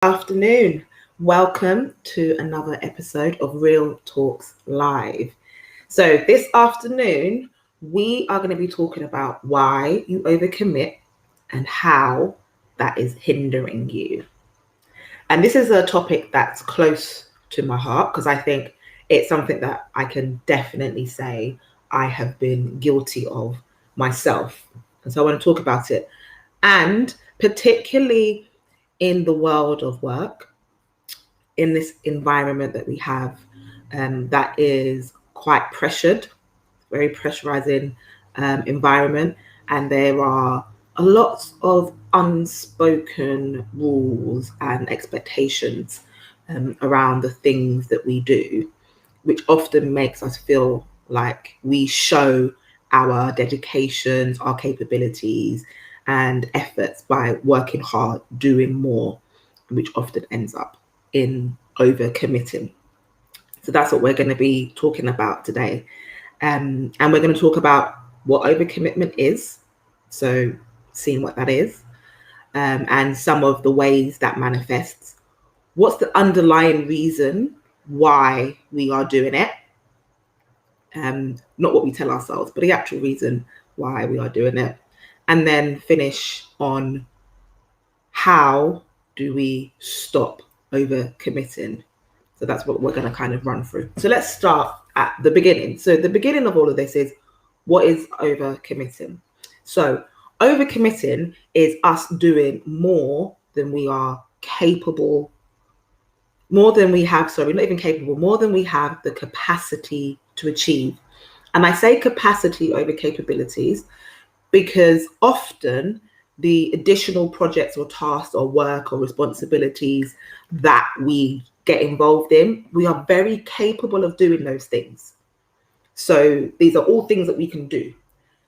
Afternoon. Welcome to another episode of Real Talks Live. So, this afternoon, we are going to be talking about why you overcommit and how that is hindering you. And this is a topic that's close to my heart because I think it's something that I can definitely say I have been guilty of myself. And so I want to talk about it. And particularly in the world of work, in this environment that we have, that is quite pressured, very pressurizing environment, and there are a lot of unspoken rules and expectations around the things that we do, which often makes us feel like we show our dedications, our capabilities, and efforts by working hard, doing more, which often ends up in overcommitting. So that's what we're going to be talking about today. And we're going to talk about what overcommitment is, so seeing what that is, and some of the ways that manifests. What's the underlying reason why we are doing it? Not what we tell ourselves, but the actual reason why we are doing it. And then finish on how do we stop overcommitting. So that's what we're going to kind of run through. So let's start at the beginning. So the beginning of all of this is, what is overcommitting? So overcommitting is us doing more than we are capable, more than we have, sorry, not even capable, more than we have the capacity to achieve. And I say capacity over capabilities because often the additional projects or tasks or work or responsibilities that we get involved in, we are very capable of doing those things. So these are all things that we can do.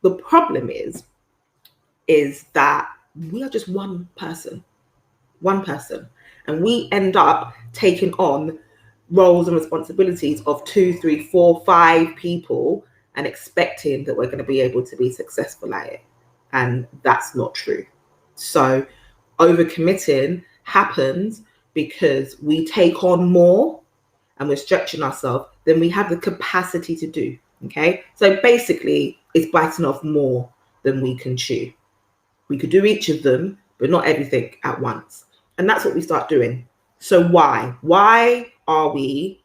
The problem is that we are just one person, and we end up taking on roles and responsibilities of 2, 3, 4, 5 people and expecting that we're going to be able to be successful at it. And that's not true. So overcommitting happens because we take on more and we're stretching ourselves than we have the capacity to do. Okay. So basically it's biting off more than we can chew. We could do each of them, but not everything at once. And that's what we start doing. So why? Why are we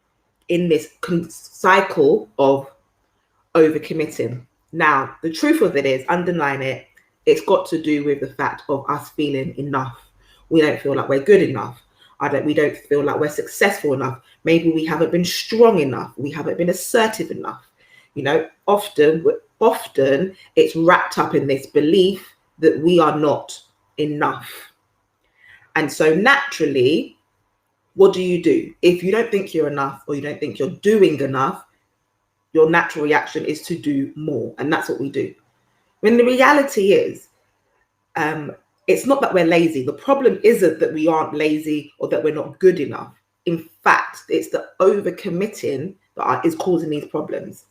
in this cycle of overcommitting? Now, the truth of it is, underline it, it's got to do with the fact of us feeling enough. We don't feel like we're good enough. We don't feel like we're successful enough. Maybe we haven't been strong enough. We haven't been assertive enough. You know, often it's wrapped up in this belief that we are not enough. And so naturally, what do? If you don't think you're enough or you don't think you're doing enough, your natural reaction is to do more. And that's what we do. When the reality is, it's not that we're lazy. The problem isn't that we aren't lazy or that we're not good enough. In fact, it's the overcommitting that is causing these problems.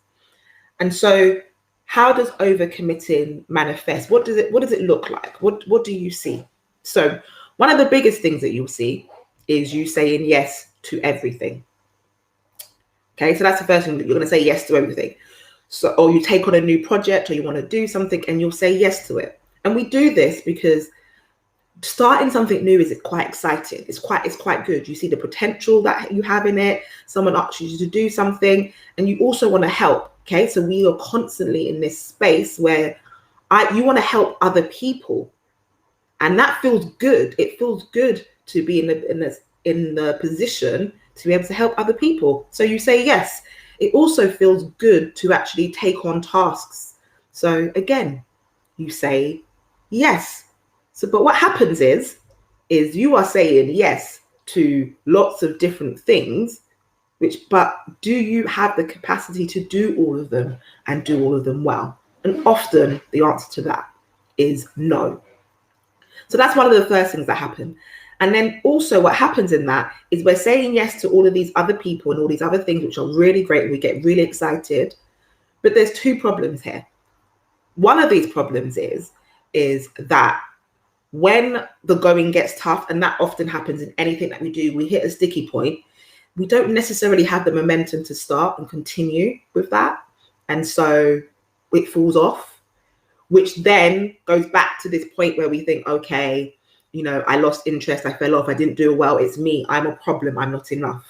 And so how does overcommitting manifest? What does it look like? What do you see? So one of the biggest things that you'll see is you saying yes to everything. Okay, so that's the first thing, that you're going to say yes to everything. So, or you take on a new project or you want to do something and you'll say yes to it. And we do this because starting something new is quite exciting. It's quite good. You see the potential that you have in it. Someone asks you to do something and you also want to help. Okay, so we are constantly in this space where you want to help other people. And that feels good. It feels good to be in the position to be able to help other people. So you say yes. It also feels good to actually take on tasks. So again, you say yes. So, but what happens is you are saying yes to lots of different things, but do you have the capacity to do all of them and do all of them well? And often the answer to that is no. So that's one of the first things that happen. And then also what happens in that is we're saying yes to all of these other people and all these other things, which are really great. We get really excited, but there's 2 problems here. One of these problems is that when the going gets tough, and that often happens in anything that we do, we hit a sticky point, we don't necessarily have the momentum to start and continue with that. And so it falls off, which then goes back to this point where we think, okay, you know, I lost interest, I fell off, I didn't do well, it's me, I'm a problem, I'm not enough.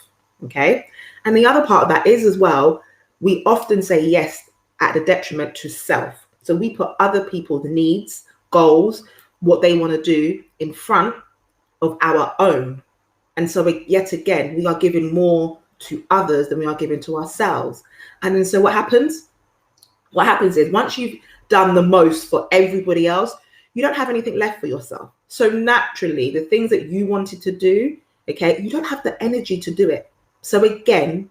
Okay. And the other part of that is as well, we often say yes at the detriment to self. So we put other people's needs, goals, what they want to do in front of our own. And so yet again, we are giving more to others than we are giving to ourselves. And then so what happens? What happens is once you've done the most for everybody else, you don't have anything left for yourself. So naturally, the things that you wanted to do, okay, you don't have the energy to do it. So again,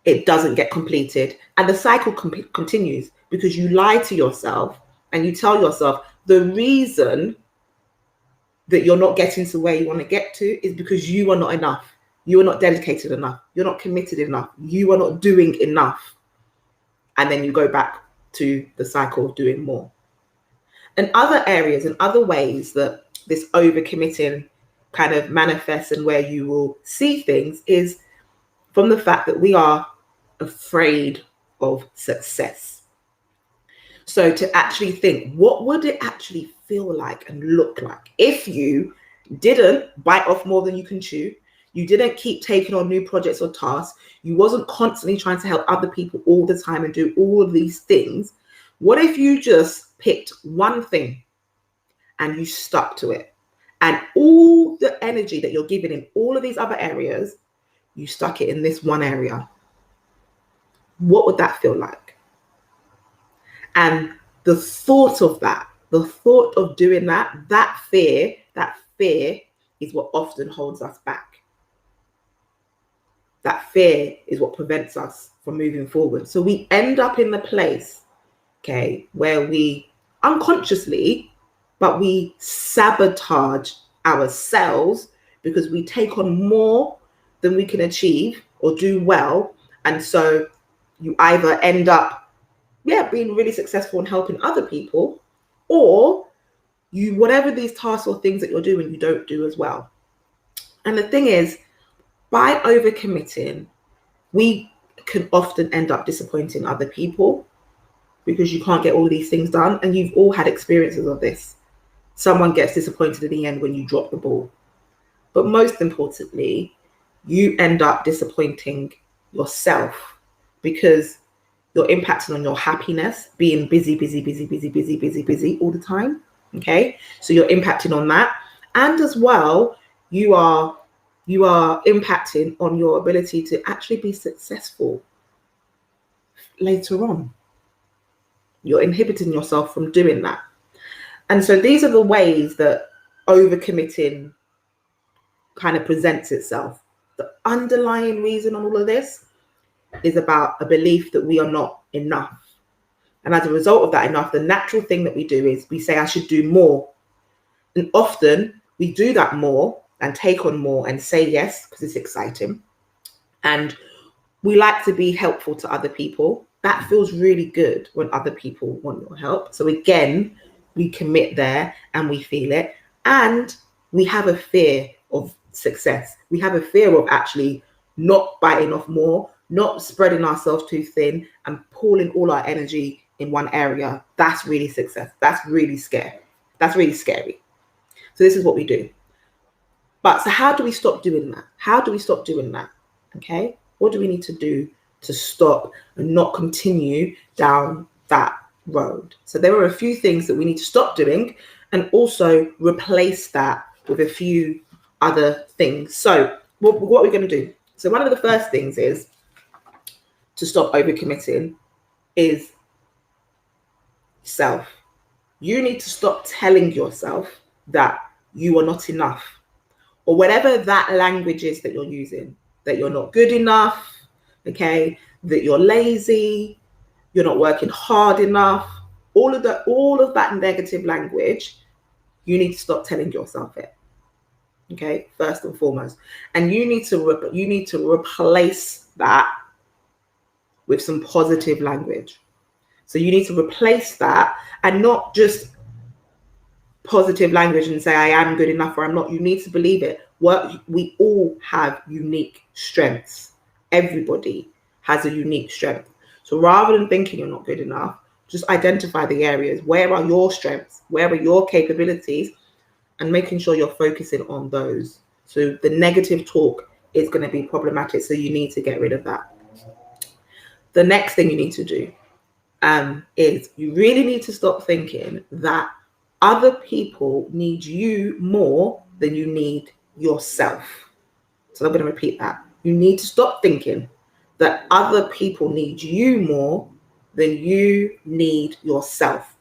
it doesn't get completed. And the cycle continues because you lie to yourself and you tell yourself the reason that you're not getting to where you want to get to is because you are not enough. You are not dedicated enough. You're not committed enough. You are not doing enough. And then you go back to the cycle of doing more. And other areas and other ways that this overcommitting kind of manifests and where you will see things is from the fact that we are afraid of success. So to actually think, what would it actually feel like and look like if you didn't bite off more than you can chew, you didn't keep taking on new projects or tasks, you wasn't constantly trying to help other people all the time and do all of these things. What if you just picked one thing and you stuck to it? And all the energy that you're giving in all of these other areas, you stuck it in this one area. What would that feel like? And the thought of that, the thought of doing that fear is what often holds us back. That fear is what prevents us from moving forward. So we end up in the place, okay, where we unconsciously, but we sabotage ourselves because we take on more than we can achieve or do well. And so you either end up being really successful in helping other people, or you, whatever these tasks or things that you're doing, you don't do as well. And the thing is, by overcommitting, we can often end up disappointing other people because you can't get all these things done. And you've all had experiences of this. Someone gets disappointed in the end when you drop the ball. But most importantly, you end up disappointing yourself because you're impacting on your happiness, being busy all the time. Okay, so you're impacting on that, and as well, you are impacting on your ability to actually be successful later on. You're inhibiting yourself from doing that, and so these are the ways that overcommitting kind of presents itself. The underlying reason on all of this is about a belief that we are not enough. And as a result of that enough, the natural thing that we do is we say, I should do more. And often we do that more and take on more and say yes because it's exciting. And we like to be helpful to other people. That feels really good when other people want your help. So again, we commit there and we feel it. And we have a fear of success. We have a fear of actually not biting off more, not spreading ourselves too thin and pulling all our energy in one area. That's really success. That's really scary. That's really scary. So this is what we do. But so how do we stop doing that? How do we stop doing that? Okay. What do we need to do to stop and not continue down that road? So there are a few things that we need to stop doing and also replace that with a few other things. So what are we going to do? So one of the first things is to stop overcommitting is self. You need to stop telling yourself that you are not enough, or whatever that language is that you're using, that you're not good enough, okay, that you're lazy, you're not working hard enough, all of that negative language, you need to stop telling yourself it. Okay, first and foremost. And you need to replace that with some positive language. So you need to replace that and not just positive language and say I am good enough or I'm not. You need to believe it. We all have unique strengths. Everybody has a unique strength. So rather than thinking you're not good enough, just identify the areas. Where are your strengths? Where are your capabilities? And making sure you're focusing on those. So the negative talk is going to be problematic. So you need to get rid of that. The next thing you need to do is you really need to stop thinking that other people need you more than you need yourself. So I'm going to repeat that. You need to stop thinking that other people need you more than you need yourself.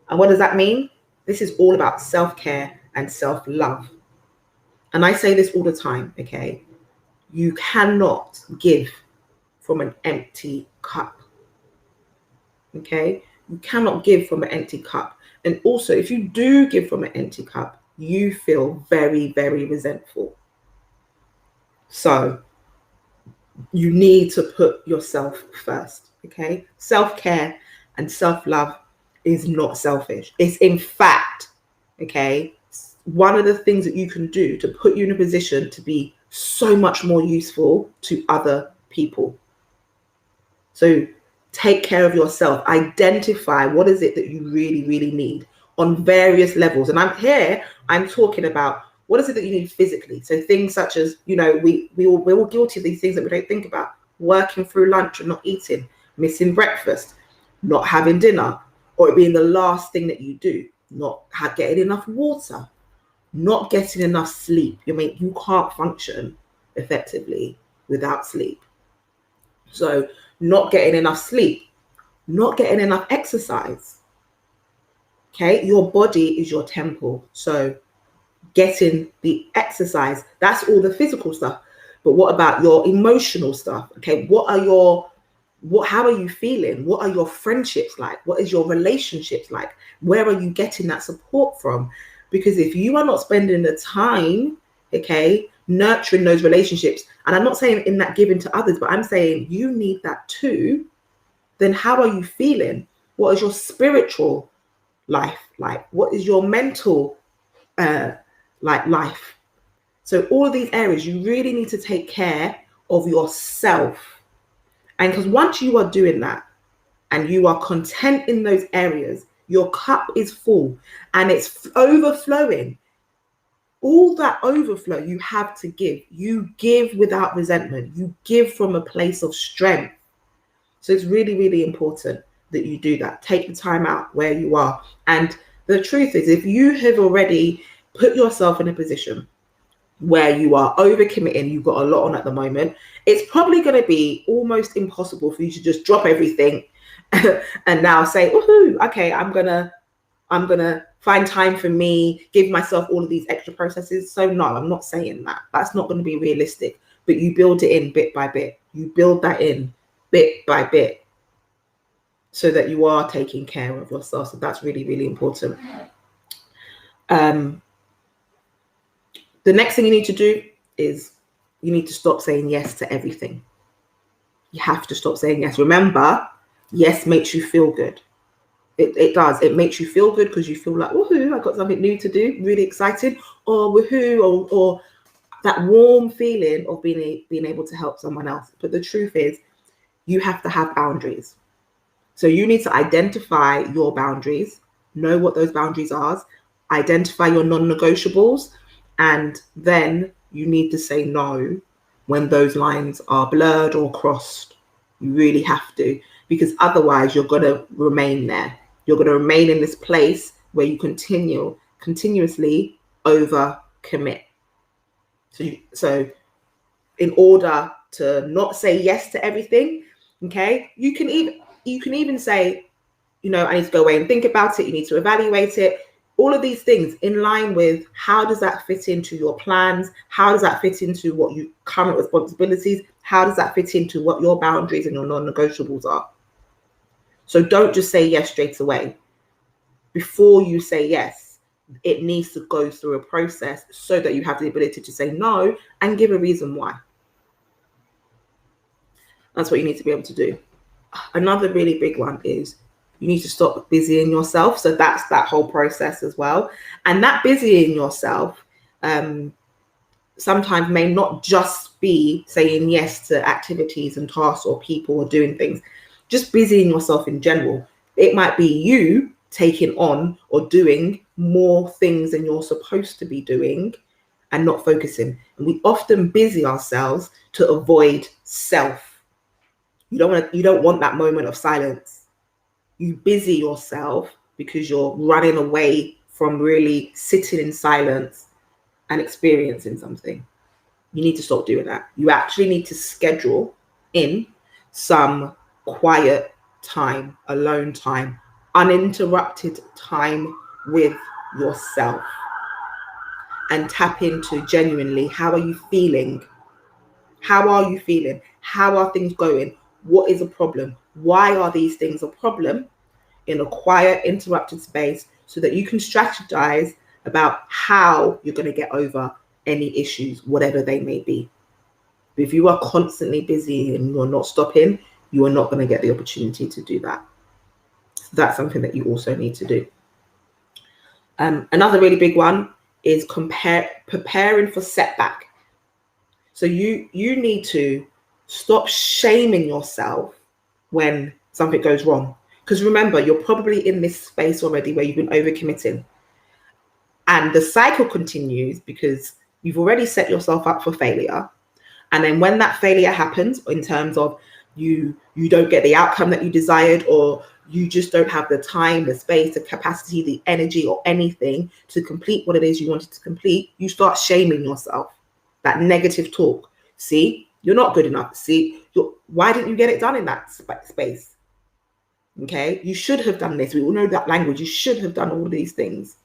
And what does that mean? This is all about self-care and self-love. And I say this all the time, okay? You cannot give from an empty cup. Okay? You cannot give from an empty cup. And also, if you do give from an empty cup, you feel very, very resentful. So you need to put yourself first, okay? Self-care and self-love is not selfish. It's in fact, okay, one of the things that you can do to put you in a position to be so much more useful to other people. So take care of yourself. Identify what is it that you really, really need on various levels. And I'm talking about what is it that you need physically. So things such as, we're all guilty of these things that we don't think about. Working through lunch and not eating, missing breakfast, not having dinner, or it being the last thing that you do, not getting enough water, not getting enough sleep. You can't function effectively without sleep. So not getting enough sleep, not getting enough exercise. Okay, your body is your temple. So getting the exercise, that's all the physical stuff. But what about your emotional stuff? Okay, how are you feeling? What are your friendships like? What is your relationships like? Where are you getting that support from? Because if you are not spending the time, okay, nurturing those relationships, and I'm not saying in that giving to others, but I'm saying you need that too, then how are you feeling? What is your spiritual life like? What is your mental life? So all of these areas, you really need to take care of yourself. And because once you are doing that and you are content in those areas, your cup is full and it's overflowing. All that overflow you have to give. You give without resentment. You give from a place of strength. So it's really, really important that you do that. Take the time out where you are. And the truth is, if you have already put yourself in a position where you are overcommitting, you've got a lot on at the moment, it's probably going to be almost impossible for you to just drop everything and now say, woohoo, okay, I'm gonna find time for me, give myself all of these extra processes. So no, I'm not saying that. That's not going to be realistic. But you build it in bit by bit. You build that in bit by bit so that you are taking care of yourself. So that's really, really important. The next thing you need to do is you need to stop saying yes to everything. You have to stop saying yes. Remember, yes makes you feel good. It does. It makes you feel good because you feel like, woohoo, I got something new to do, really excited, or woohoo, or that warm feeling of being able to help someone else. But the truth is, you have to have boundaries. So you need to identify your boundaries, know what those boundaries are, identify your non-negotiables, and then you need to say no when those lines are blurred or crossed. You really have to, because otherwise you're going to remain there. You're going to remain in this place where you continuously over commit. So in order to not say yes to everything, okay, you can even say, I need to go away and think about it. You need to evaluate it. All of these things in line with how does that fit into your plans? How does that fit into what your current responsibilities? How does that fit into what your boundaries and your non-negotiables are? So don't just say yes straight away. Before you say yes, it needs to go through a process so that you have the ability to say no and give a reason why. That's what you need to be able to do. Another really big one is You need to stop busying yourself. So that's that whole process as well. And that busying yourself sometimes may not just be saying yes to activities and tasks or people or doing things, just busying yourself in general. It might be you taking on or doing more things than you're supposed to be doing and not focusing. And we often busy ourselves to avoid self. You don't want that moment of silence. You busy yourself because you're running away from really sitting in silence and experiencing something. You need to stop doing that. You actually need to schedule in some quiet time, alone time, uninterrupted time with yourself, and tap into genuinely, how are you feeling? How are you feeling? How are things going? What is a problem? Why are these things a problem? In a quiet, interrupted space, so that you can strategize about how you're going to get over any issues, whatever they may be. If you are constantly busy and you're not stopping, you are not going to get the opportunity to do that. So that's something that you also need to do. Another really big one is preparing for setback. So you need to stop shaming yourself when something goes wrong. Because remember, you're probably in this space already where you've been overcommitting. And the cycle continues because you've already set yourself up for failure. And then when that failure happens, in terms of you don't get the outcome that you desired, or you just don't have the time, the space, the capacity, the energy, or anything to complete what it is you wanted to complete, you start shaming yourself. That negative talk. See, you're not good enough. See, why didn't you get it done in that space? Okay, you should have done this. We all know that language. You should have done all these things.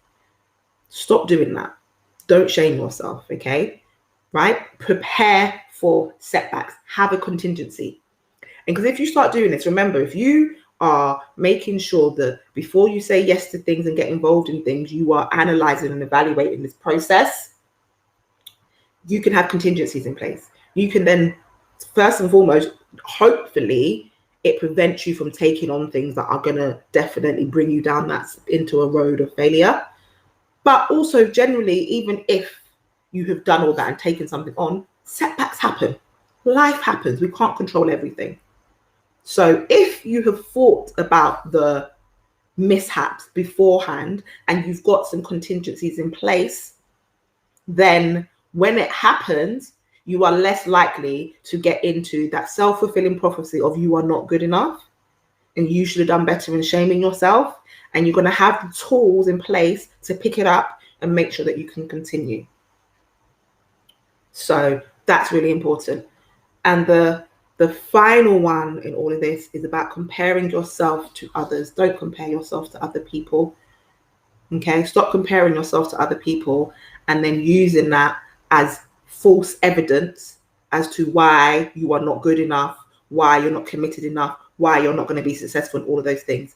Stop doing that. Don't shame yourself, okay? Right? Prepare for setbacks. Have a contingency. And because if you start doing this, remember, if you are making sure that before you say yes to things and get involved in things, you are analyzing and evaluating this process, you can have contingencies in place. You can then, first and foremost, hopefully, it prevents you from taking on things that are going to definitely bring you down into a road of failure. But also, generally, even if you have done all that and taken something on, setbacks happen. Life happens. We can't control everything. So if you have thought about the mishaps beforehand and you've got some contingencies in place, then when it happens, you are less likely to get into that self-fulfilling prophecy of you are not good enough and you should have done better, and shaming yourself. And you're going to have the tools in place to pick it up and make sure that you can continue. So that's really important. And the final one in all of this is about comparing yourself to others. Don't compare yourself to other people. Okay, stop comparing yourself to other people and then using that as false evidence as to why you are not good enough, why you're not committed enough, why you're not going to be successful in all of those things.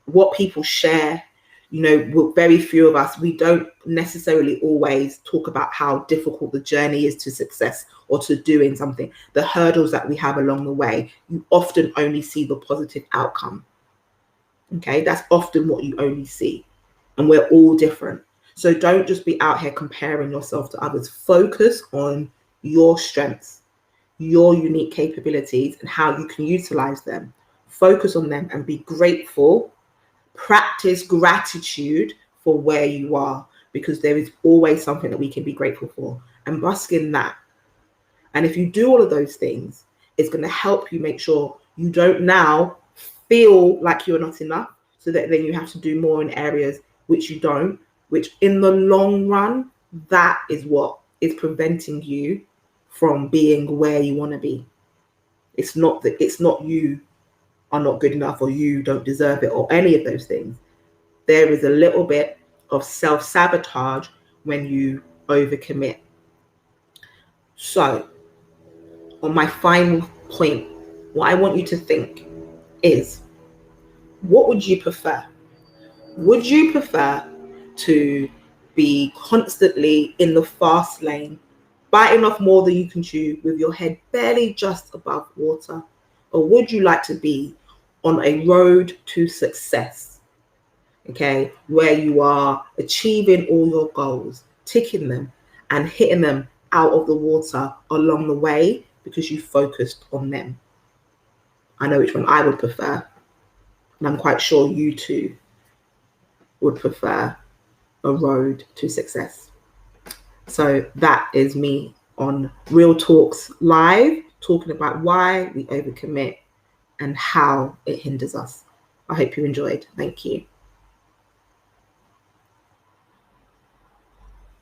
What people share, very few of us, we don't necessarily always talk about how difficult the journey is to success or to doing something, the hurdles that we have along the way. You often only see the positive outcome. Okay, that's often what you only see. And we're all different. So don't just be out here comparing yourself to others. Focus on your strengths, your unique capabilities, and how you can utilize them. Focus on them and be grateful. Practice gratitude for where you are, because there is always something that we can be grateful for, and bask in that. And if you do all of those things, it's going to help you make sure you don't now feel like you're not enough, so that then you have to do more in areas which you don't, which in the long run, that is what is preventing you from being where you want to be. It's not you are not good enough or you don't deserve it or any of those things. There is a little bit of self-sabotage when you overcommit. So, on my final point, what I want you to think is, what would you prefer? Would you prefer to be constantly in the fast lane, biting off more than you can chew with your head barely just above water? Or would you like to be on a road to success, okay, where you are achieving all your goals, ticking them and hitting them out of the water along the way because you focused on them. I know which one I would prefer, and I'm quite sure you too would prefer a road to success. So that is me on Real Talks Live, talking about why we overcommit and how it hinders us. I hope you enjoyed. Thank you.